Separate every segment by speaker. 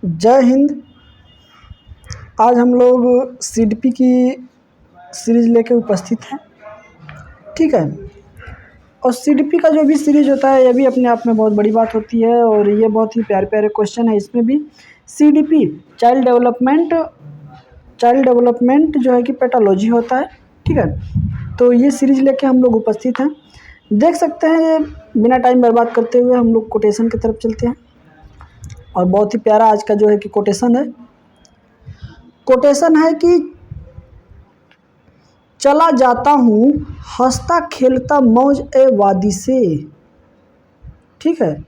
Speaker 1: जय हिंद। आज हम लोग सीडीपी की सीरीज़ लेके उपस्थित हैं। ठीक है। और सीडीपी का जो भी सीरीज़ होता है, ये भी अपने आप में बहुत बड़ी बात होती है और ये बहुत ही प्यारे प्यारे क्वेश्चन है इसमें भी। सीडीपी चाइल्ड डेवलपमेंट जो है कि पैथोलॉजी होता है। ठीक है। तो ये सीरीज़ लेके हम लोग उपस्थित हैं। देख सकते हैं, ये बिना टाइम बर्बाद करते हुए हम लोग कोटेशन की तरफ चलते हैं। और बहुत ही प्यारा आज का जो है कि कोटेशन है कि चला जाता हूँ हंसता खेलता मौज ए वादी से। ठीक है।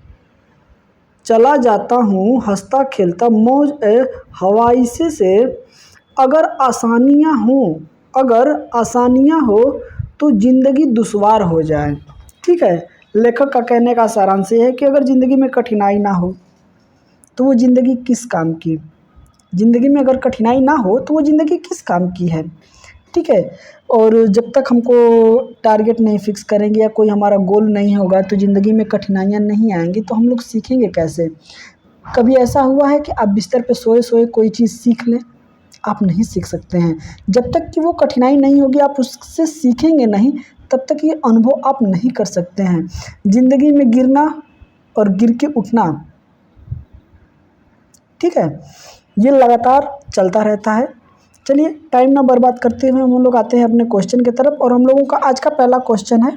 Speaker 1: चला जाता हूँ हंसता खेलता मौज ए हवाई से अगर आसानियाँ हो तो ज़िंदगी दुश्वार हो जाए। ठीक है। लेखक का कहने का सारांश ये है कि अगर ज़िंदगी में कठिनाई ना हो तो वो ज़िंदगी किस काम की। ज़िंदगी में अगर कठिनाई ना हो तो वो ज़िंदगी किस काम की है। ठीक है। और जब तक हमको टारगेट नहीं फिक्स करेंगे या कोई हमारा गोल नहीं होगा तो ज़िंदगी में कठिनाइयाँ नहीं आएंगी, तो हम लोग सीखेंगे कैसे। कभी ऐसा हुआ है कि आप बिस्तर पे सोए सोए कोई चीज़ सीख लें? आप नहीं सीख सकते हैं। जब तक कि वो कठिनाई नहीं होगी, आप उससे सीखेंगे नहीं, तब तक ये अनुभव आप नहीं कर सकते हैं। ज़िंदगी में गिरना और गिर के उठना, ठीक है, ये लगातार चलता रहता है। चलिए टाइम ना बर्बाद करते हुए हम लोग आते हैं अपने क्वेश्चन की तरफ। और हम लोगों का आज का पहला क्वेश्चन है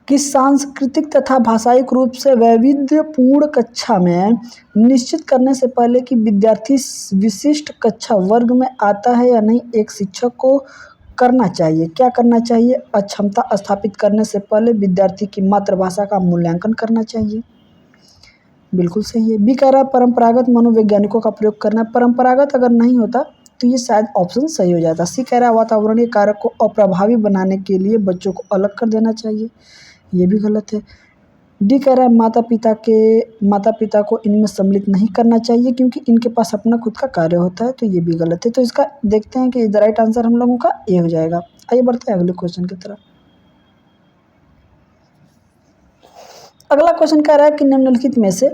Speaker 1: कि सांस्कृतिक तथा भाषायिक रूप से वैविध्यपूर्ण कक्षा में निश्चित करने से पहले कि विद्यार्थी विशिष्ट कक्षा वर्ग में आता है या नहीं, एक शिक्षक को करना चाहिए। क्या करना चाहिए? अक्षमता स्थापित करने से पहले विद्यार्थी की मातृभाषा का मूल्यांकन करना चाहिए। बिल्कुल सही है। बी कह रहा है परंपरागत मनोवैज्ञानिकों का प्रयोग करना। परंपरागत अगर नहीं होता तो ये शायद ऑप्शन सही हो जाता। सी कह रहा है वातावरणीय कारक को अप्रभावी बनाने के लिए बच्चों को अलग कर देना चाहिए। ये भी गलत है। डी कह रहा है माता पिता को इनमें सम्मिलित नहीं करना चाहिए क्योंकि इनके पास अपना खुद का कार्य होता है। तो ये भी गलत है। तो इसका देखते हैं कि द राइट आंसर हम लोगों का ए हो जाएगा। आइए बढ़ते हैं अगले क्वेश्चन की तरफ। अगला क्वेश्चन कह रहा है कि निम्नलिखित में से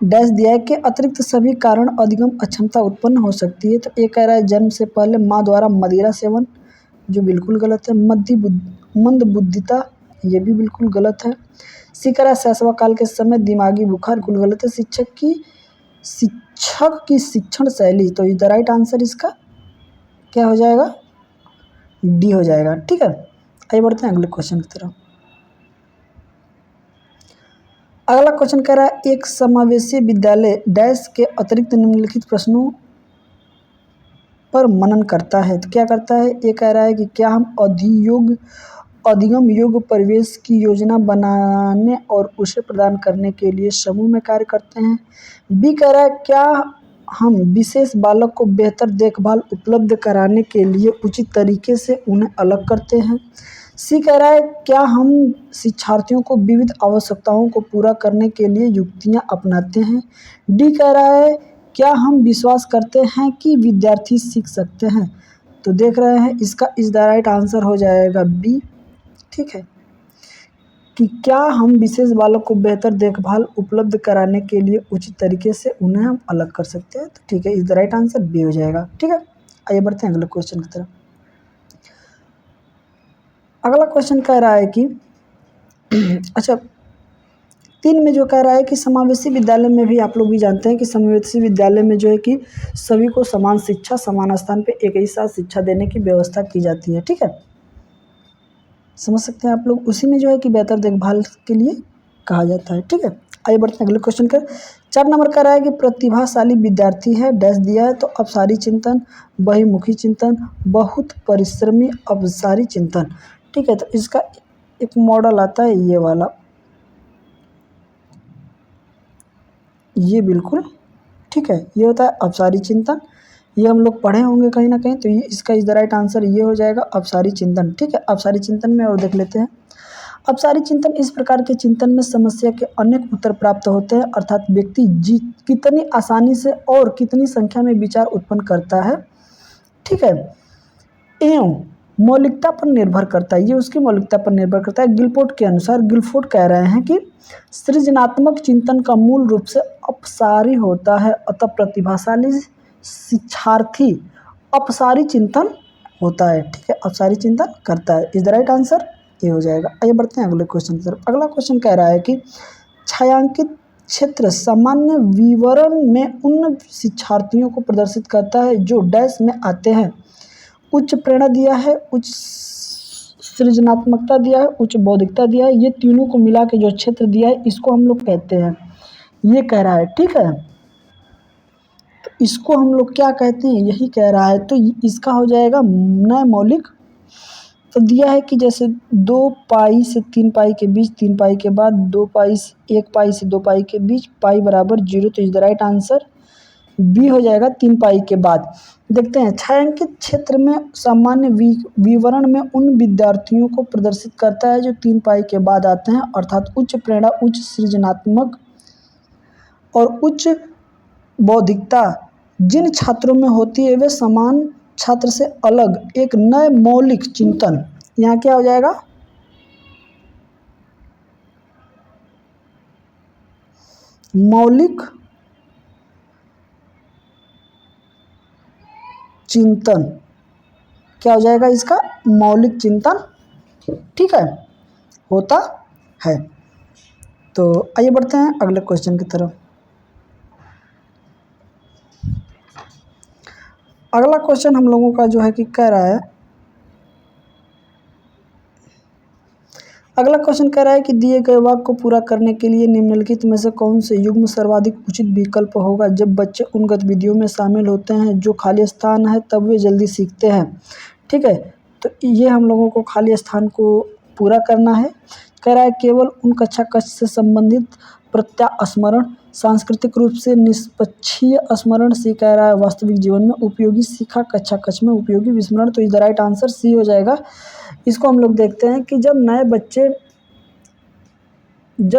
Speaker 1: डैश दिया है कि अतिरिक्त सभी कारण अधिगम अक्षमता उत्पन्न हो सकती है। तो ये कह रहा है जन्म से पहले माँ द्वारा मदिरा सेवन, जो बिल्कुल गलत है। मंदबुद्धिता, ये भी बिल्कुल गलत है। सी कह रहा है शैशव काल के समय दिमागी बुखार, बिल्कुल गलत है। शिक्षक की शिक्षण शैली, तो द राइट आंसर इसका क्या हो जाएगा? डी हो जाएगा। ठीक है। आइए बढ़ते हैं अगले क्वेश्चन की तरफ। अगला क्वेश्चन कह रहा है एक समावेशी विद्यालय डैश के अतिरिक्त निम्नलिखित प्रश्नों पर मनन करता है। तो क्या करता है? ये कह रहा है कि क्या हम अधिगम योग्य परिवेश की योजना बनाने और उसे प्रदान करने के लिए समूह में कार्य करते हैं। बी कह रहा है क्या हम विशेष बालक को बेहतर देखभाल उपलब्ध कराने के लिए उचित तरीके से उन्हें अलग करते हैं। सी कह रहा है क्या हम शिक्षार्थियों को विविध आवश्यकताओं को पूरा करने के लिए युक्तियां अपनाते हैं। डी कह रहा है क्या हम विश्वास करते हैं कि विद्यार्थी सीख सकते हैं। तो देख रहे हैं इसका इस द राइट आंसर हो जाएगा बी। ठीक है। कि क्या हम विशेष बालक को बेहतर देखभाल उपलब्ध कराने के लिए उचित तरीके से उन्हें हम अलग कर सकते हैं। तो ठीक है, इस द राइट आंसर बी हो जाएगा। ठीक है। आइए बढ़ते हैं अगले क्वेश्चन की तरफ। अगला क्वेश्चन कह रहा है कि अच्छा 3 में जो कह रहा है कि समावेशी विद्यालय में भी, आप लोग भी जानते हैं कि समावेशी विद्यालय में जो है कि सभी को समान शिक्षा समान स्थान पे एक ही साथ शिक्षा देने की व्यवस्था की जाती है। ठीक है। समझ सकते हैं आप लोग। उसी में जो है कि बेहतर देखभाल के लिए कहा जाता है। ठीक है। आइए बढ़ते हैं अगले क्वेश्चन का। 4 नंबर का रहा है कि प्रतिभाशाली विद्यार्थी है डैश दिया है। तो अपसारी चिंतन, बहिमुखी चिंतन, बहुत परिश्रमी अपसारी चिंतन। ठीक है। तो इसका एक मॉडल आता है ये वाला, ये बिल्कुल ठीक है। ये होता है अपसारी चिंतन। ये हम लोग पढ़े होंगे कहीं ना कहीं। तो ये इसका इस द राइट आंसर ये हो जाएगा अपसारी चिंतन। ठीक है। अपसारी चिंतन में और देख लेते हैं। अपसारी चिंतन इस प्रकार के चिंतन में समस्या के अनेक उत्तर प्राप्त होते हैं, अर्थात व्यक्ति कितनी आसानी से और कितनी संख्या में विचार उत्पन्न करता है। ठीक है। एवं मौलिकता पर निर्भर करता है, ये उसकी मौलिकता पर निर्भर करता है। गिलफोर्ड के अनुसार, गिलफोर्ड कह रहे हैं कि सृजनात्मक चिंतन का मूल रूप से अपसारी होता है, अतः प्रतिभाशाली शिक्षार्थी अपसारी चिंतन होता है। ठीक है, अपसारी चिंतन करता है। इज द राइट आंसर ये हो जाएगा। आइए बढ़ते हैं अगले क्वेश्चन की तरफ। अगला क्वेश्चन कह रहा है कि छायांकित क्षेत्र सामान्य विवरण में उन शिक्षार्थियों को प्रदर्शित करता है जो डैश में आते हैं। उच्च प्रेरणा दिया है, उच्च सृजनात्मकता दिया है, उच्च बौद्धिकता दिया है। ये तीनों को मिला के जो क्षेत्र दिया है इसको हम लोग कहते हैं, ये कह रहा है। ठीक है, तो इसको हम लोग क्या कहते हैं, यही कह रहा है। तो इसका हो जाएगा नए मौलिक। तो दिया है कि जैसे 2 पाई से 3 पाई के बीच, 3 पाई के बाद 2 पाई से 1 पाई से 2 पाई के बीच पाई बराबर 0। तो is the right answer B हो जाएगा 3 पाई के बाद। देखते हैं, छायांकित क्षेत्र में सामान्य विवरण में उन विद्यार्थियों को प्रदर्शित करता है जो 3 पाई के बाद आते हैं, अर्थात उच्च प्रेरणा, उच्च सृजनात्मक और उच्च बौद्धिकता जिन छात्रों में होती है वे समान छात्र से अलग एक नए मौलिक चिंतन, यहाँ क्या हो जाएगा, मौलिक चिंतन, क्या हो जाएगा इसका, मौलिक चिंतन। ठीक है, होता है। तो आइए बढ़ते हैं अगले क्वेश्चन की तरफ। अगला क्वेश्चन हम लोगों का जो है कि कह रहा है, अगला क्वेश्चन कह रहा है कि दिए गए वाक्य को पूरा करने के लिए निम्नलिखित में से कौन से युग्म सर्वाधिक उचित विकल्प होगा। जब बच्चे उन गतिविधियों में शामिल होते हैं जो खाली स्थान है तब वे जल्दी सीखते हैं। ठीक है, तो ये हम लोगों को खाली स्थान को पूरा करना है। कह रहा है केवल उन कक्षा कक्ष से संबंधित प्रत्यास्मरण, सांस्कृतिक रूप से निष्पक्षीय स्मरण सी, कह रहा है वास्तविक जीवन में उपयोगी सीखा, कक्षा कक्ष में उपयोगी विस्मरण। तो is the right answer C हो जाएगा। इसको हम लोग देखते हैं कि जब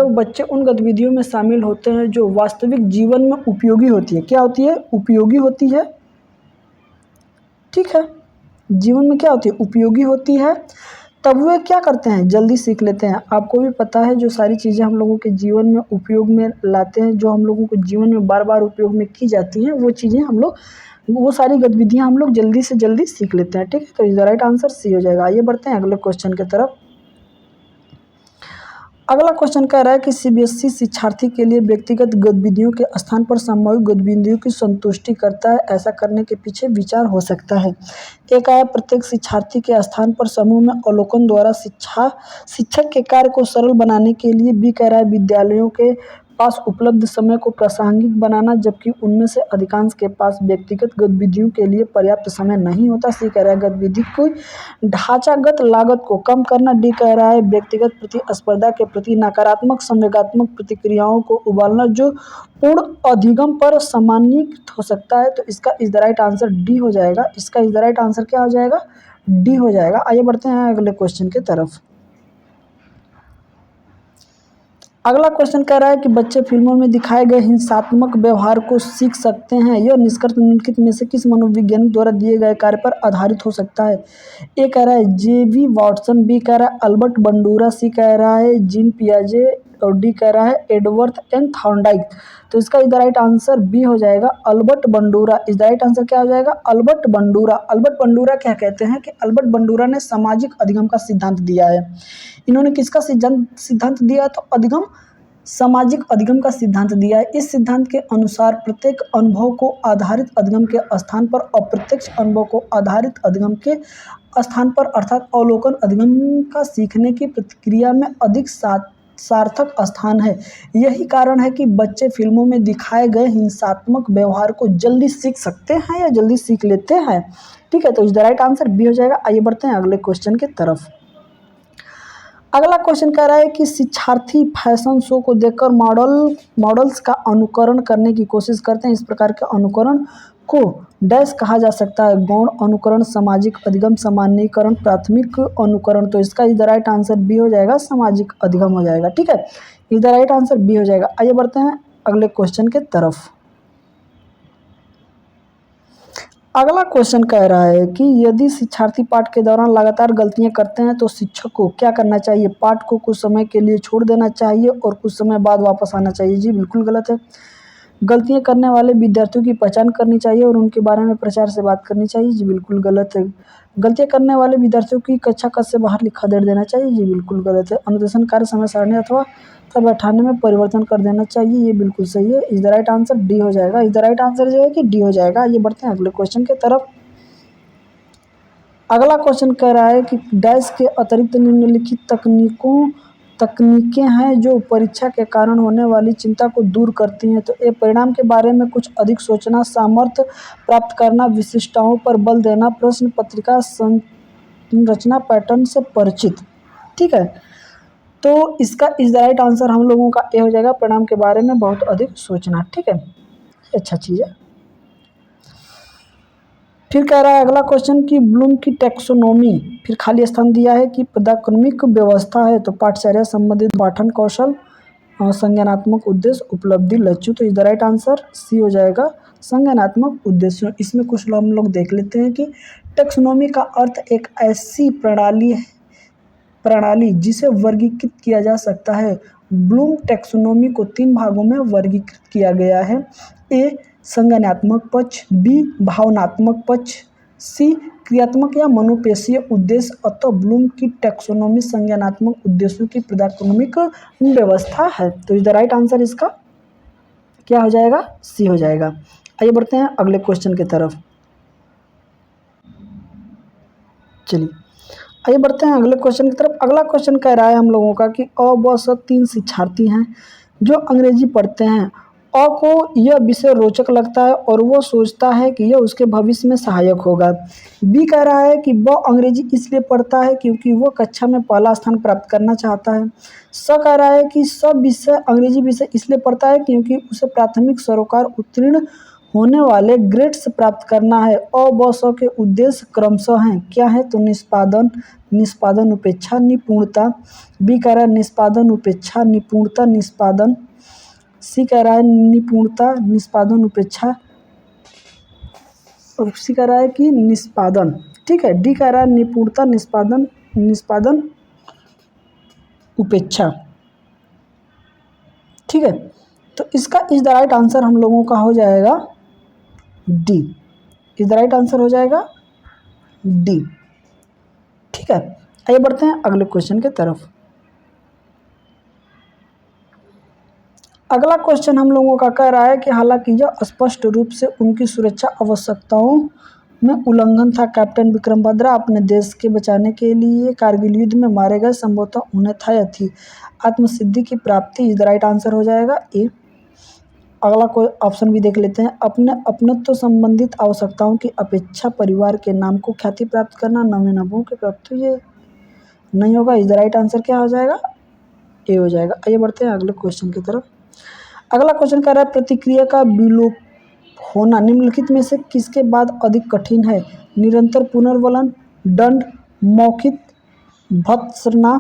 Speaker 1: बच्चे उन गतिविधियों में शामिल होते हैं जो वास्तविक जीवन में उपयोगी होती है, क्या होती है, उपयोगी होती है। ठीक है, जीवन में क्या होती है, उपयोगी होती है, तब वे क्या करते हैं, जल्दी सीख लेते हैं। आपको भी पता है जो सारी चीज़ें हम लोगों के जीवन में उपयोग में लाते हैं, जो हम लोगों को जीवन में बार बार उपयोग में की जाती हैं, वो चीज़ें हम लोग, वो सारी गतिविधियां हम लोग जल्दी से जल्दी सीख लेते हैं। ठीक है, तो is the right answer C हो जाएगा। आइए बढ़ते हैं अगले क्वेश्चन की तरफ। अगला क्वेश्चन कह रहा है कि सीबीएसई शिक्षार्थी के लिए व्यक्तिगत गतिविधियों के स्थान पर सामूहिक गतिविधियों की संतुष्टि करता है। ऐसा करने के पीछे विचार हो सकता है। एक है प्रत्येक शिक्षार्थी के स्थान पर समूह में अवलोकन द्वारा शिक्षक के कार्य को सरल बनाने के लिए। बी कह रहा है विद्यालयों के पास उपलब्ध समय को प्रासंगिक बनाना, जबकि उनमें से अधिकांश के पास व्यक्तिगत गतिविधियों के लिए पर्याप्त समय नहीं होता। सी कह रहा है गतिविधि की ढांचागत लागत को कम करना। डी कह रहा है व्यक्तिगत प्रतिस्पर्धा के प्रति नकारात्मक संवेगात्मक प्रतिक्रियाओं को उबालना जो पूर्ण अधिगम पर सामान्यीकृत हो सकता है। तो इसका is the right answer D हो जाएगा। इसका इज द राइट आंसर क्या हो जाएगा, डी हो जाएगा। आइए बढ़ते हैं अगले क्वेश्चन की तरफ। अगला क्वेश्चन कह रहा है कि बच्चे फिल्मों में दिखाए गए हिंसात्मक व्यवहार को सीख सकते हैं। यह निष्कर्ष निम्नलिखित में से किस मनोवैज्ञानिक द्वारा दिए गए कार्य पर आधारित हो सकता है। ए कह रहा है जेवी वॉटसन, बी कह रहा है अल्बर्ट बंडूरा, सी कह रहा है जीन पियाजे और डी कह रहा है एडवर्थ एन थॉर्नडाइक। तो इसका is the right answer B हो जाएगा, Albert Bandura. Is the right answer क्या हो जाएगा, अल्बर्ट बंडूरा। अल्बर्ट बंडूरा क्या कहते हैं कि अल्बर्ट बंडूरा ने सामाजिक अधिगम का सिद्धांत दिया है। इन्होंने किसका सिद्धांत दिया, तो अधिगम, सामाजिक अधिगम का सिद्धांत दिया है। इस सिद्धांत के अनुसार प्रत्येक अनुभव को आधारित अधिगम के स्थान पर अप्रत्यक्ष अनुभव को आधारित अधिगम के स्थान पर अर्थात अवलोकन अधिगम का सीखने की प्रतिक्रिया में अधिक सार्थक स्थान है। यही कारण है कि बच्चे फिल्मों में दिखाए गए हिंसात्मक व्यवहार को जल्दी सीख सकते हैं या जल्दी सीख लेते हैं। ठीक है, तो इस द राइट आंसर बी हो जाएगा। आइए बढ़ते हैं अगले क्वेश्चन की तरफ। अगला क्वेश्चन कह रहा है कि शिक्षार्थी फैशन शो को देखकर मॉडल्स का अनुकरण करने की कोशिश करते हैं। इस प्रकार के अनुकरण को डैश कहा जा सकता है, गौण अनुकरण, सामाजिक अधिगम, सामान्यीकरण, प्राथमिक अनुकरण। तो इसका is the right answer B हो जाएगा, सामाजिक अधिगम हो जाएगा। ठीक है, is the right answer B हो जाएगा। आइए बढ़ते हैं अगले क्वेश्चन के तरफ। अगला क्वेश्चन कह रहा है कि यदि शिक्षार्थी पाठ के दौरान लगातार गलतियां करते हैं तो शिक्षक को क्या करना चाहिए? पाठ को कुछ समय के लिए छोड़ देना चाहिए और कुछ समय बाद वापस आना चाहिए। जी बिल्कुल गलत है। गलतियां करने वाले विद्यार्थियों की पहचान करनी चाहिए और उनके बारे में प्रचार से बात करनी चाहिए। जी बिल्कुल गलत है। गलतियां करने वाले विद्यार्थियों की कक्षा कक्ष से बाहर लिखा दे देना चाहिए। जी बिल्कुल गलत है। अनुदेशन कार्य समय सारणी अथवा बैठाने में परिवर्तन कर देना चाहिए। ये बिल्कुल सही है। Is the right answer D हो जाएगा। इज द राइट आंसर जो है कि डी हो जाएगा। ये बढ़ते हैं अगले क्वेश्चन की तरफ। अगला क्वेश्चन कह रहा है कि डैश के अतिरिक्त निम्नलिखित तकनीकें हैं जो परीक्षा के कारण होने वाली चिंता को दूर करती हैं। तो ए परिणाम के बारे में कुछ अधिक सोचना, सामर्थ्य प्राप्त करना, विशिष्टताओं पर बल देना, प्रश्न पत्रिका संरचना पैटर्न से परिचित। ठीक है, तो इसका इज द राइट आंसर हम लोगों का ए हो जाएगा। परिणाम के बारे में बहुत अधिक सोचना। ठीक है, अच्छा चीज़ है। फिर कह रहा है अगला क्वेश्चन कि ब्लूम की टैक्सोनॉमी, फिर खाली स्थान दिया है कि पदाक्रमिक व्यवस्था है। तो पाठचर्या संबंधित पाठन कौशल, संज्ञानात्मक उद्देश्य, उपलब्धि, लक्ष्य। तो is the right answer C हो जाएगा, संज्ञानात्मक उद्देश्य। इसमें कुछ हम लोग देख लेते हैं कि टैक्सोनॉमी का अर्थ एक ऐसी प्रणाली जिसे वर्गीकृत किया जा सकता है। ब्लूम टैक्सोनॉमी को 3 भागों में वर्गीकृत किया गया है। ए संज्ञानात्मक पक्ष, बी भावनात्मक पक्ष, सी क्रियात्मक या मनोपेशीय उद्देश्य। अतः ब्लूम की टैक्सोनॉमी संज्ञानात्मक उद्देश्यों की पदाक्रमिक व्यवस्था है। तो इज द राइट आंसर इसका क्या हो जाएगा? सी हो जाएगा। आइए बढ़ते हैं अगले क्वेश्चन की तरफ। चलिए आइए बढ़ते हैं अगले क्वेश्चन की तरफ। अगला क्वेश्चन कह रहा है हम लोगों का कि अ, ब, स 3 शिक्षार्थी हैं जो अंग्रेजी पढ़ते हैं। अ को यह विषय रोचक लगता है और वो सोचता है कि यह उसके भविष्य में सहायक होगा। बी कह रहा है कि वह अंग्रेजी इसलिए पढ़ता है क्योंकि वह कक्षा में पहला स्थान प्राप्त करना चाहता है। स कह रहा है कि सब विषय अंग्रेजी विषय इसलिए पढ़ता है क्योंकि उसे प्राथमिक सरोकार उत्तीर्ण होने वाले ग्रेड्स प्राप्त करना है। अ, ब, स के उद्देश्य क्रमशः हैं क्या है? तो निष्पादन, उपेक्षा, निपुणता। बी कह रहा है निष्पादन, उपेक्षा, निपुणता, निष्पादन। सी कह रहा है निपुणता, निष्पादन, उपेक्षा। और सी कह रहा है कि निष्पादन। ठीक है, डी कह रहा है निपुणता, निष्पादन, उपेक्षा। ठीक है, तो इसका इज द राइट आंसर हम लोगों का हो जाएगा D. Is the right answer हो जाएगा डी। ठीक है, आइए बढ़ते हैं अगले क्वेश्चन की तरफ। अगला क्वेश्चन हम लोगों का कह रहा है कि हालांकि यह स्पष्ट रूप से उनकी सुरक्षा आवश्यकताओं में उल्लंघन था, कैप्टन विक्रम बत्रा अपने देश के बचाने के लिए कारगिल युद्ध में मारे गए, संभवतः उन्हें था थी आत्मसिद्धि की प्राप्ति। इज द राइट आंसर हो जाएगा ए। अगला कोई ऑप्शन भी देख लेते हैं। अपने अपनत्व संबंधित आवश्यकताओं की अपेक्षा परिवार के नाम को ख्याति प्राप्त करना, नवे नवों की प्राप्ति, ये नहीं होगा। इज द राइट आंसर क्या हो जाएगा? ए हो जाएगा। आइए बढ़ते हैं अगले क्वेश्चन की तरफ। अगला क्वेश्चन कह रहा है प्रतिक्रिया का विलोप होना निम्नलिखित में से किसके बाद अधिक कठिन है? निरंतर पुनर्वलन, दंड, मौखिक भत्सना,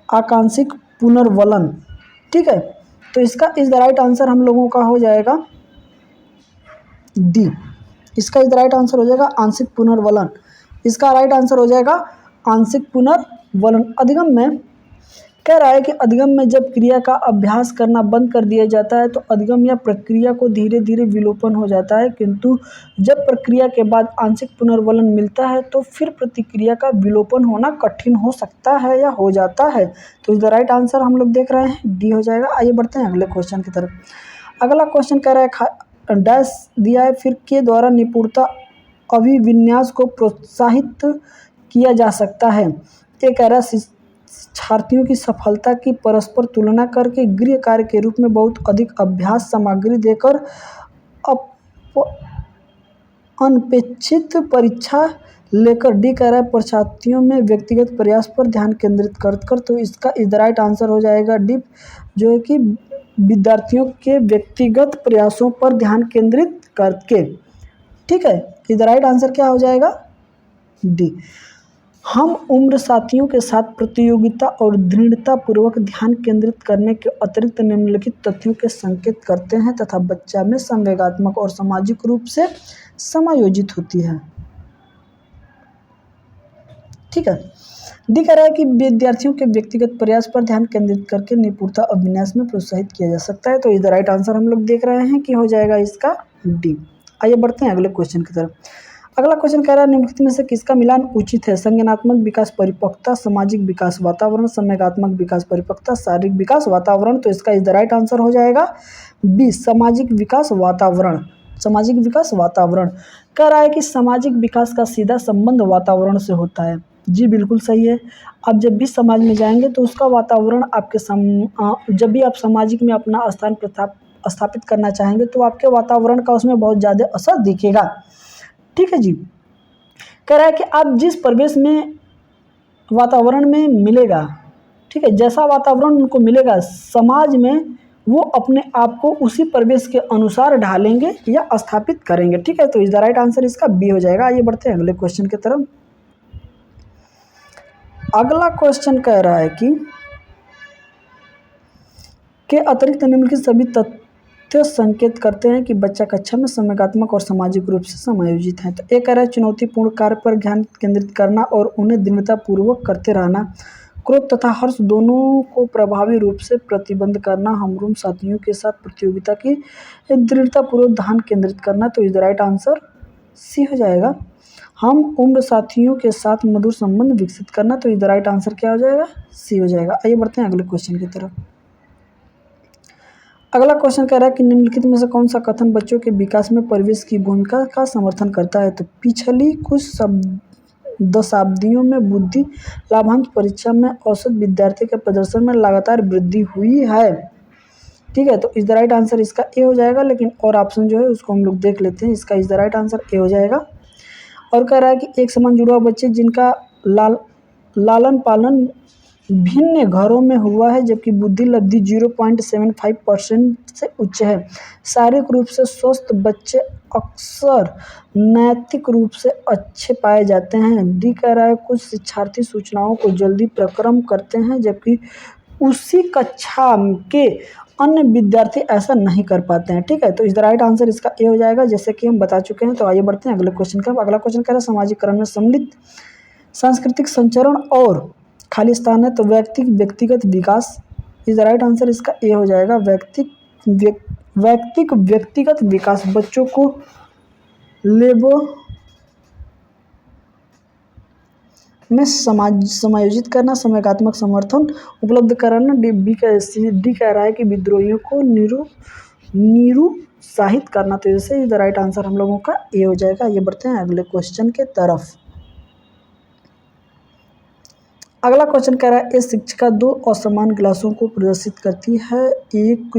Speaker 1: आकांक्षिक पुनर्वलन। ठीक है, तो इसका इज द राइट आंसर हम लोगों का हो जाएगा डी। इसका इज द राइट आंसर हो जाएगा आंशिक पुनर्वलन। इसका राइट आंसर हो जाएगा आंशिक पुनर्वलन। अधिगम में कह रहा है कि अधिगम में जब क्रिया का अभ्यास करना बंद कर दिया जाता है तो अधिगम या प्रक्रिया को धीरे धीरे विलोपन हो जाता है, किंतु जब प्रक्रिया के बाद आंशिक पुनर्वलन मिलता है तो फिर प्रतिक्रिया का विलोपन होना कठिन हो सकता है या हो जाता है। तो इज द राइट आंसर हम लोग देख रहे हैं डी हो जाएगा। आइए बढ़ते हैं अगले क्वेश्चन की तरफ। अगला क्वेश्चन कह रहा है डैश दिया है, फिर के द्वारा निपुणता अभिविन्यास को प्रोत्साहित किया जा सकता है। ये कह रहा है शिक्षार्थियों की सफलता की परस्पर तुलना करके गृह कार्य के रूप में बहुत अधिक अभ्यास सामग्री देकर अनपेक्षित परीक्षा लेकर। डी कह रहा है परीक्षार्थियों में व्यक्तिगत प्रयास पर ध्यान केंद्रित कर। तो इसका इज द राइट आंसर हो जाएगा डी, जो है कि विद्यार्थियों के व्यक्तिगत प्रयासों पर ध्यान केंद्रित करके। ठीक है, इज द राइट आंसर क्या हो जाएगा? डी। हम उम्र साथियों के साथ प्रतियोगिता और दृढ़तापूर्वक ध्यान केंद्रित करने के अतिरिक्त निम्नलिखित तथ्यों के संकेत करते हैं तथा बच्चा में संवेगात्मक और सामाजिक रूप से समायोजित होती है। ठीक है। डी कह रहा है कि विद्यार्थियों के व्यक्तिगत प्रयास पर ध्यान केंद्रित करके निपुणता और विन्यास में प्रोत्साहित किया जा सकता है। तो इधर राइट आंसर हम लोग देख रहे हैं कि हो जाएगा इसका डी। आइए बढ़ते हैं अगले क्वेश्चन की तरफ। अगला क्वेश्चन कह रहा है निम्नलिखित में से किसका मिलान उचित है? संज्ञानात्मक विकास परिपक्वता, सामाजिक विकास वातावरण, संवेगात्मक विकास परिपक्वता, शारीरिक विकास वातावरण। तो इसका इधर राइट आंसर हो जाएगा बी, सामाजिक विकास वातावरण। सामाजिक विकास वातावरण कह रहा है कि सामाजिक विकास का सीधा संबंध वातावरण से होता है। जी बिल्कुल सही है। आप जब भी समाज में जाएंगे तो उसका वातावरण आपके जब भी आप सामाजिक में अपना स्थान स्थापित करना चाहेंगे तो आपके वातावरण का उसमें बहुत ज़्यादा असर दिखेगा। ठीक है जी। कह रहा है कि आप जिस परिवेश में वातावरण में मिलेगा, ठीक है, जैसा वातावरण उनको मिलेगा समाज में, वो अपने आप को उसी परिवेश के अनुसार ढालेंगे या स्थापित करेंगे। ठीक है। तो इज द राइट आंसर इसका बी हो जाएगा। आइए बढ़ते हैं अगले क्वेश्चन की तरफ। अगला क्वेश्चन कह रहा है कि के अतिरिक्त निम्नलिखित सभी तथ्य संकेत करते हैं कि बच्चा कक्षा में संवेगात्मक और सामाजिक रूप से समायोजित है। तो एक कह रहा है चुनौतीपूर्ण कार्य पर ध्यान केंद्रित करना और उन्हें दृढ़तापूर्वक करते रहना, क्रोध तथा हर्ष दोनों को प्रभावी रूप से प्रतिबंध करना, हमरूम साथियों के साथ प्रतियोगिता की दृढ़तापूर्वक ध्यान केंद्रित करना। तो is the right answer C हो जाएगा। हम उम्र साथियों के साथ मधुर संबंध विकसित करना। तो इज द राइट आंसर क्या हो जाएगा? सी हो जाएगा। आइए बढ़ते हैं अगले क्वेश्चन की तरफ। अगला क्वेश्चन कह रहा है कि निम्नलिखित में से कौन सा कथन बच्चों के विकास में परिवेश की भूमिका का समर्थन करता है? तो पिछली कुछ दशाब्दियों में बुद्धि लाभांश परीक्षा में औसत विद्यार्थी के प्रदर्शन में लगातार वृद्धि हुई है। ठीक है। तो इज द राइट आंसर इसका ए हो जाएगा, लेकिन और ऑप्शन जो है उसको हम लोग देख लेते हैं। इसका is the right answer A हो जाएगा। और कह रहा है कि एक समान जुड़वा बच्चे जिनका लालन पालन भिन्न घरों में हुआ है जबकि बुद्धि लब्धि 0.75% से उच्च है। शारीरिक रूप से स्वस्थ बच्चे अक्सर नैतिक रूप से अच्छे पाए जाते हैं। डी कह रहा है कुछ शिक्षार्थी सूचनाओं को जल्दी प्रक्रम करते हैं जबकि उसी कक्षा के अन्य विद्यार्थी ऐसा नहीं कर पाते हैं। ठीक है। तो इस द राइट आंसर इसका ए हो जाएगा, जैसे कि हम बता चुके हैं। तो आइए बढ़ते हैं अगले क्वेश्चन का। अगला क्वेश्चन कह रहा है सामाजिकरण में सम्मिलित सांस्कृतिक संचरण और खाली स्थान है। तो व्यक्तिगत विकास इज द राइट आंसर इसका ए हो जाएगा। व्यक्तिगत विकास बच्चों को लेबो में समायोजित करना, संवेगात्मक समर्थन उपलब्ध कराना। डी कह रहा है कि विद्रोहियों को निरुत्साहित करना। तो जैसे इज द राइट आंसर हम लोगों का ए हो जाएगा। ये बढ़ते हैं अगले क्वेश्चन के तरफ। अगला क्वेश्चन कह रहा है एक शिक्षिका दो असमान गिलासों को प्रदर्शित करती है, एक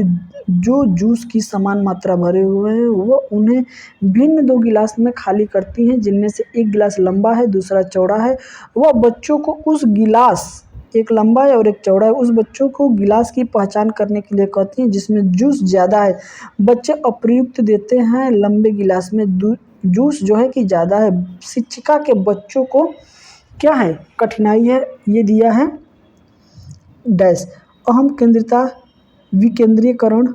Speaker 1: जो जूस की समान मात्रा भरे हुए हैं वह उन्हें भिन्न दो गिलास में खाली करती हैं जिनमें से एक गिलास लंबा है दूसरा चौड़ा है। वह बच्चों को उस गिलास, एक लंबा है और एक चौड़ा है, उस बच्चों को गिलास की पहचान करने के लिए कहती हैं जिसमें जूस ज़्यादा है। बच्चे अप्रयुक्त देते हैं लंबे गिलास में जूस जो है कि ज़्यादा है। शिक्षिका के बच्चों को क्या है कठिनाई है, ये दिया है डैश अहम केंद्रिता, विकेंद्रीकरण,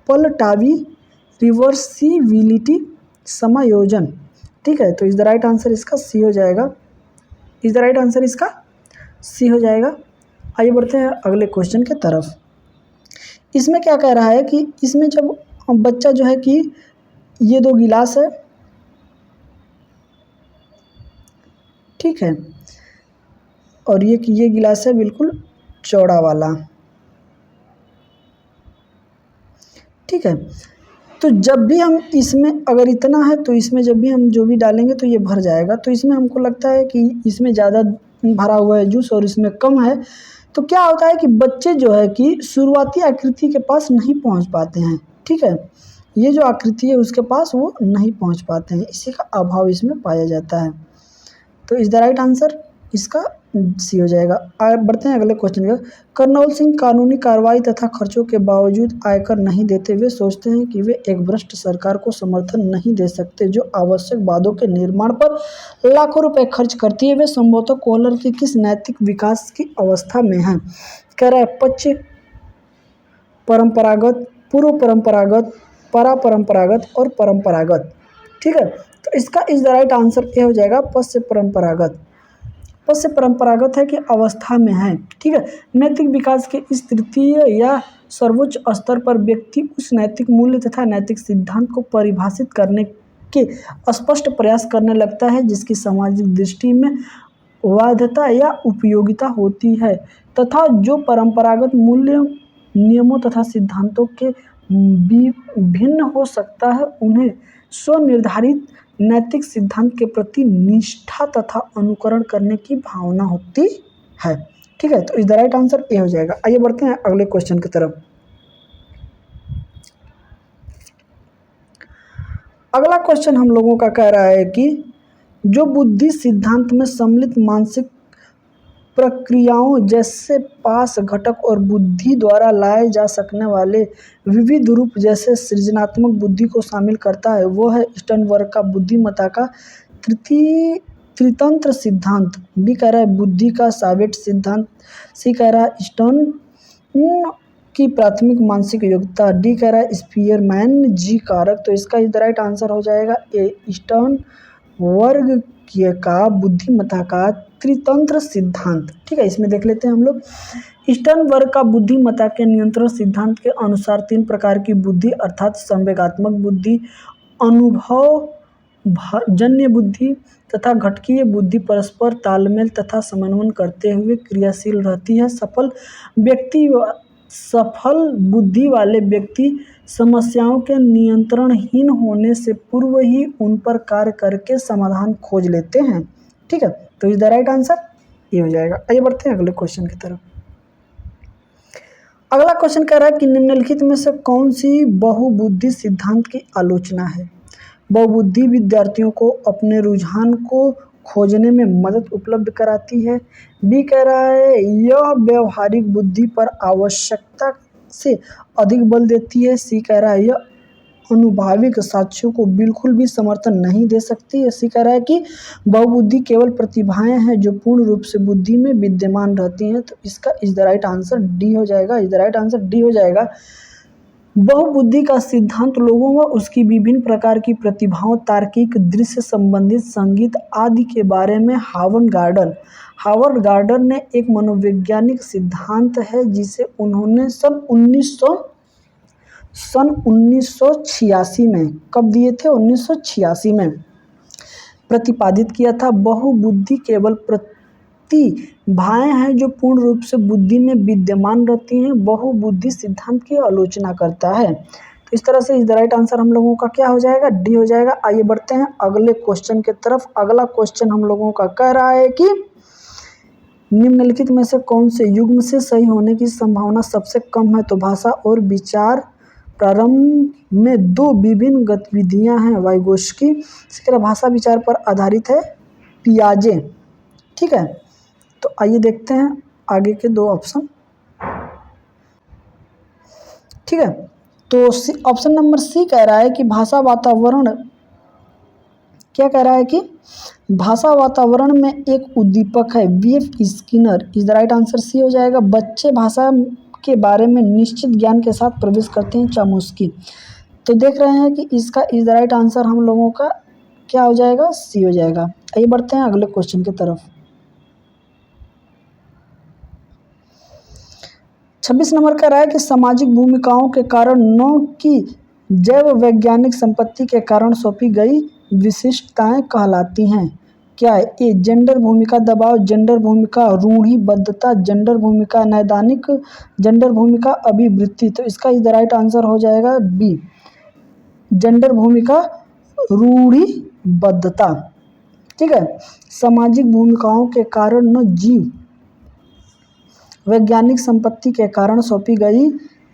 Speaker 1: पलटावी, रिवर्सिबिलिटी, समायोजन। ठीक है। तो इज द राइट आंसर इसका सी हो जाएगा। इज द राइट आंसर इसका सी हो जाएगा। आइए बढ़ते हैं अगले क्वेश्चन के तरफ। इसमें क्या कह रहा है कि इसमें जब बच्चा जो है कि ये दो गिलास है, ठीक है, और ये गिलास है बिल्कुल चौड़ा वाला। ठीक है। तो जब भी हम इसमें अगर इतना है तो इसमें जब भी हम जो भी डालेंगे तो ये भर जाएगा। तो इसमें हमको लगता है कि इसमें ज़्यादा भरा हुआ है जूस और इसमें कम है। तो क्या होता है कि बच्चे जो है कि शुरुआती आकृति के पास नहीं पहुंच पाते हैं। ठीक है। ये जो आकृति है उसके पास वो नहीं पहुंच पाते हैं, इसी का अभाव इसमें पाया जाता है। तो इज द राइट आंसर इसका सी हो जाएगा। आगे बढ़ते हैं अगले क्वेश्चन का। करनौल सिंह कानूनी कार्रवाई तथा खर्चों के बावजूद आयकर नहीं देते। वे सोचते हैं कि वे एक भ्रष्ट सरकार को समर्थन नहीं दे सकते जो आवश्यक बांधों के निर्माण पर लाखों रुपए खर्च करती है। वे संभवतः कोहलर के किस नैतिक विकास की अवस्था में हैं? कह रहा है पश्च परंपरागत, पूर्व परंपरागत, परापरंपरागत और परंपरागत। ठीक है, तो इसका इज द राइट आंसर क्या हो जाएगा? पश्च परंपरागत। पश्च परंपरागत है कि अवस्था में है। ठीक है, नैतिक विकास के इस तृतीय या सर्वोच्च स्तर पर व्यक्ति उस नैतिक मूल्य तथा नैतिक सिद्धांत को परिभाषित करने के स्पष्ट प्रयास करने लगता है जिसकी सामाजिक दृष्टि में वैधता या उपयोगिता होती है तथा जो परंपरागत मूल्य नियमों तथा सिद्धांतों के भिन्न हो सकता है। उन्हें स्वनिर्धारित नैतिक सिद्धांत के प्रति निष्ठा तथा अनुकरण करने की भावना होती है। ठीक है, तो इस द राइट आंसर ए हो जाएगा। आइए बढ़ते हैं अगले क्वेश्चन की तरफ। अगला क्वेश्चन हम लोगों का कह रहा है कि जो बुद्धि सिद्धांत में सम्मिलित मानसिक प्रक्रियाओं जैसे पास घटक और बुद्धि द्वारा लाए जा सकने वाले विविध रूप जैसे सृजनात्मक बुद्धि को शामिल करता है, वो है स्टर्नबर्ग का बुद्धिमत्ता का त्रितंत्र सिद्धांत। बी कह रहा है बुद्धि का सावेट सिद्धांत। सी कह रहा है स्टर्न की प्राथमिक मानसिक योग्यता। डी कह रहा है स्पीयरमैन जी कारक। तो इसका इज द राइट आंसर हो जाएगा ए स्टर्नबर्ग का बुद्धिमत्ता का त्रितंत्र सिद्धांत। ठीक है, इसमें देख लेते हैं हम लोग। स्टर्नबर्ग का बुद्धिमत्ता के नियंत्रण सिद्धांत के अनुसार 3 प्रकार की बुद्धि अर्थात संवेगात्मक बुद्धि, अनुभव जन्य बुद्धि तथा घटकीय बुद्धि परस्पर तालमेल तथा समन्वय करते हुए क्रियाशील रहती है। सफल बुद्धि वाले व्यक्ति समस्याओं के नियंत्रणहीन होने से पूर्व ही उन पर कार्य करके समाधान खोज लेते हैं। ठीक है, तो इज द राइट आंसर ये हो जाएगा। आइए बढ़ते हैं अगले क्वेश्चन की तरफ। अगला क्वेश्चन कह रहा है कि निम्नलिखित में से कौन सी बहुबुद्धि सिद्धांत की आलोचना है? बहुबुद्धि विद्यार्थियों को अपने रुझान को खोजने में मदद उपलब्ध कराती है। बी कह रहा है यह व्यवहारिक बुद्धि पर आवश्यकता से अधिक बल देती है। सी कह रहा है यह अनुभाविक साक्ष्यों को बिल्कुल भी समर्थन नहीं दे सकती। ऐसी कह रहा है कि बहुबुद्धि केवल प्रतिभाएं हैं जो पूर्ण रूप से बुद्धि में विद्यमान रहती हैं। तो इसका is the right answer D हो जाएगा। Is the right answer D हो जाएगा। बहुबुद्धि का सिद्धांत लोगों व उसकी विभिन्न प्रकार की प्रतिभाओं, तार्किक, दृश्य संबंधित, संगीत आदि के बारे में हावर्ड गार्डन ने एक मनोवैज्ञानिक सिद्धांत है जिसे उन्होंने सन 1986 में कब दिए थे? 1986 में प्रतिपादित किया था। बहुबुद्धि केवल प्रतिभाएं हैं जो पूर्ण रूप से बुद्धि में विद्यमान रहती हैं। बहुबुद्धि सिद्धांत की आलोचना करता है। तो इस तरह से इस द राइट आंसर हम लोगों का क्या हो जाएगा? डी हो जाएगा। आइए बढ़ते हैं अगले क्वेश्चन की तरफ। अगला क्वेश्चन हम लोगों का कह रहा है कि निम्नलिखित में से कौन से युग्म से सही होने की संभावना सबसे कम है? तो भाषा और विचार प्रारंभ में 2 विभिन्न गतिविधियां हैं वाइगोस्की। इसके अलावा भाषा विचार पर आधारित है पियाजे। ठीक है, तो आइए देखते हैं आगे के 2 ऑप्शन। ठीक है, तो ऑप्शन नंबर सी कह रहा है कि भाषा वातावरण, क्या कह रहा है कि भाषा वातावरण में एक उद्दीपक है। BF Skinner. Is the right answer C हो जाएगा। बच्चे भाषा के बारे में निश्चित ज्ञान के साथ प्रवेश करते हैं चामुस्की। तो देख रहे हैं कि इसका इज द राइट आंसर हम लोगों का क्या हो जाएगा? सी हो जाएगा। आइए बढ़ते हैं अगले क्वेश्चन की तरफ। 26 नंबर कह रहा है कि सामाजिक भूमिकाओं के कारण न कि जैव वैज्ञानिक संपत्ति के कारण सौंपी गई विशिष्टताएं कहलाती हैं। क्या है? ए जेंडर भूमिका दबाव, जेंडर भूमिका रूढ़िबद्धता, जेंडर भूमिका नैदानिक, जेंडर भूमिका अभिवृत्ति। तो इसका इज द राइट आंसर हो जाएगा बी जेंडर भूमिका रूढ़िबद्धता। ठीक है, सामाजिक भूमिकाओं के कारण न जीव वैज्ञानिक संपत्ति के कारण सौंपी गई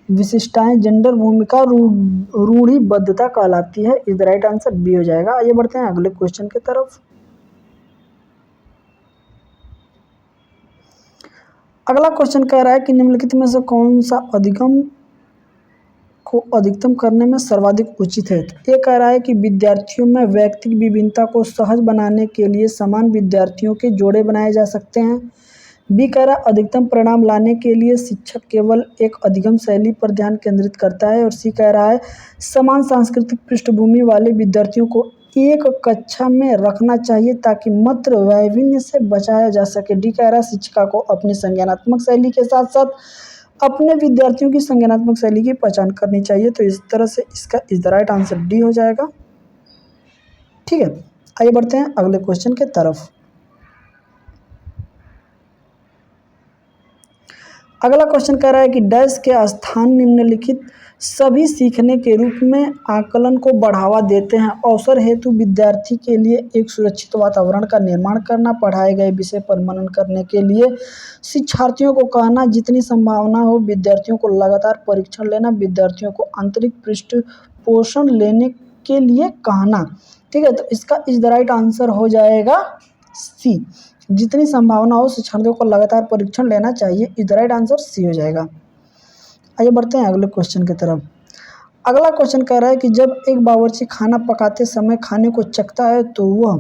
Speaker 1: विशिष्टताएं जेंडर भूमिका रूढ़िबद्धता कहलाती है। Is the right answer B हो जाएगा। आइए बढ़ते हैं अगले क्वेश्चन की तरफ। अगला क्वेश्चन कह रहा है कि निम्नलिखित में से कौन सा अधिगम को अधिकतम करने में सर्वाधिक उचित है। तो ये कह रहा है कि विद्यार्थियों में व्यक्तिगत विभिन्नता को सहज बनाने के लिए समान विद्यार्थियों के जोड़े बनाए जा सकते हैं। बी कह रहा है अधिकतम परिणाम लाने के लिए शिक्षक केवल एक अधिगम शैली पर ध्यान केंद्रित करता है। और सी कह रहा है समान सांस्कृतिक पृष्ठभूमि वाले विद्यार्थियों को एक कक्षा में रखना चाहिए ताकि मात्र वैभिन्न से बचाया जा सके। डी कह रहा है शिक्षिका को अपनी संज्ञानात्मक शैली के साथ साथ अपने विद्यार्थियों की संज्ञानात्मक शैली की पहचान करनी चाहिए। तो इस तरह से इसका is the right answer D हो जाएगा। ठीक है, आइए बढ़ते हैं अगले क्वेश्चन के तरफ। अगला क्वेश्चन कह रहा है कि डैश के स्थान निम्नलिखित सभी सीखने के रूप में आकलन को बढ़ावा देते हैं। अवसर हेतु विद्यार्थी के लिए एक सुरक्षित वातावरण का निर्माण करना, पढ़ाए गए विषय पर मनन करने के लिए शिक्षार्थियों को कहना, जितनी संभावना हो विद्यार्थियों को लगातार परीक्षण लेना, विद्यार्थियों को आंतरिक पृष्ठ पोषण लेने के लिए कहना। ठीक है, तो इसका इज द राइट आंसर हो जाएगा सी, जितनी संभावना हो शिक्षार्थियों को लगातार परीक्षण लेना चाहिए। Is the right answer C हो जाएगा। आइए बढ़ते हैं अगले क्वेश्चन की तरफ। अगला क्वेश्चन कह रहा है कि जब एक बावर्ची खाना पकाते समय खाने को चखता है तो वह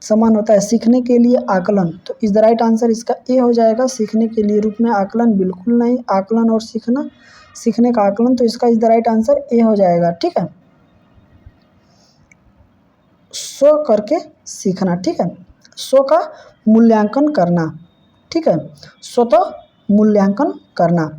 Speaker 1: समान होता है सीखने के लिए आकलन। तो इज द राइट आंसर इसका ए हो जाएगा। सीखने के लिए रूप में आकलन बिल्कुल नहीं, आकलन और सीखना, सीखने का आकलन, तो इसका is the right answer A हो जाएगा। ठीक है, स्व करके सीखना। ठीक है, स्व का मूल्यांकन करना। ठीक है, स्वतः मूल्यांकन करना।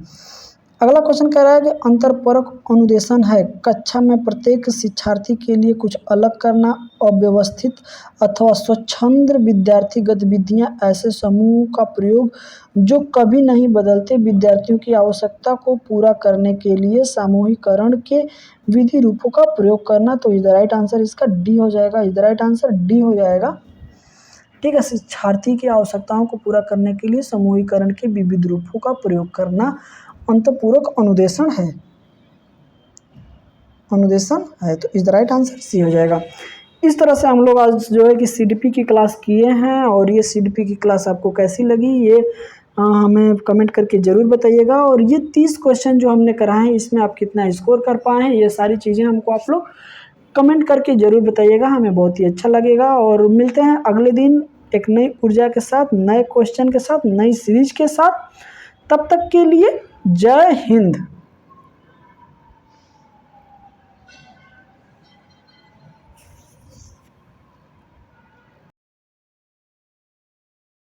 Speaker 1: अगला क्वेश्चन कह रहा है कि अंतरपरक अनुदेशन है कक्षा में प्रत्येक शिक्षार्थी के लिए कुछ अलग करना, अव्यवस्थित अथवा स्वच्छंद विद्यार्थी गतिविधियां, ऐसे समूह का प्रयोग जो कभी नहीं बदलते, विद्यार्थियों की आवश्यकता को पूरा करने के लिए सामूहिकरण के विधि रूपों का प्रयोग करना। तो इज द राइट आंसर इसका डी हो जाएगा। Is the right answer D हो जाएगा। ठीक है, शिक्षार्थी की आवश्यकताओं को पूरा करने के लिए समूहीकरण के विविध रूपों का प्रयोग करना अंतःपूरक अनुदेशन है, अनुदेशन है। तो is the right answer C हो जाएगा। इस तरह से हम लोग आज जो है कि सीडीपी की क्लास किए हैं, और ये सीडीपी की क्लास आपको कैसी लगी ये हमें कमेंट करके ज़रूर बताइएगा। और ये 30 क्वेश्चन जो हमने कराए हैं इसमें आप कितना स्कोर कर पाए हैं, ये सारी चीज़ें हमको आप लोग कमेंट करके ज़रूर बताइएगा, हमें बहुत ही अच्छा लगेगा। और मिलते हैं अगले दिन एक नई ऊर्जा के साथ, नए क्वेश्चन के साथ, नई सीरीज के साथ। तब तक के लिए जय हिंद।